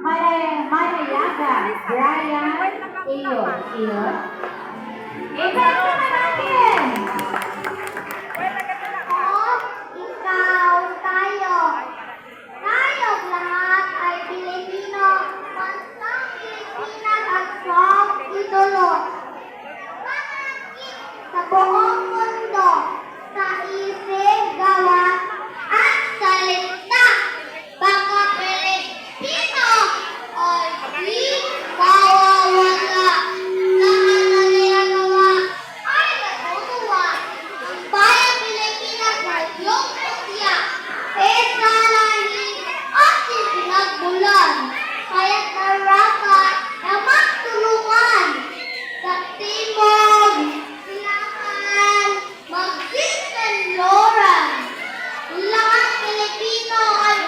Malayaga, Brian, Iyo. Ito na natin! Ikaw, tayo. Tayong lahat ay Pilipino. Bansang Pilipinas at siyang idolo. Pangakit sa buong mundo, sa isip, gawa, at salita. Mga Pilipino ay di mawawala. Lahat na ginagawa ay natutuwa. Ang bayang Pilipinas ay iyong putya. Esalahin at pinagbulan. Kaya't narapat na magtulungan. Sa timog, silangan, mag-dispenloran. Lahat Pilipino ay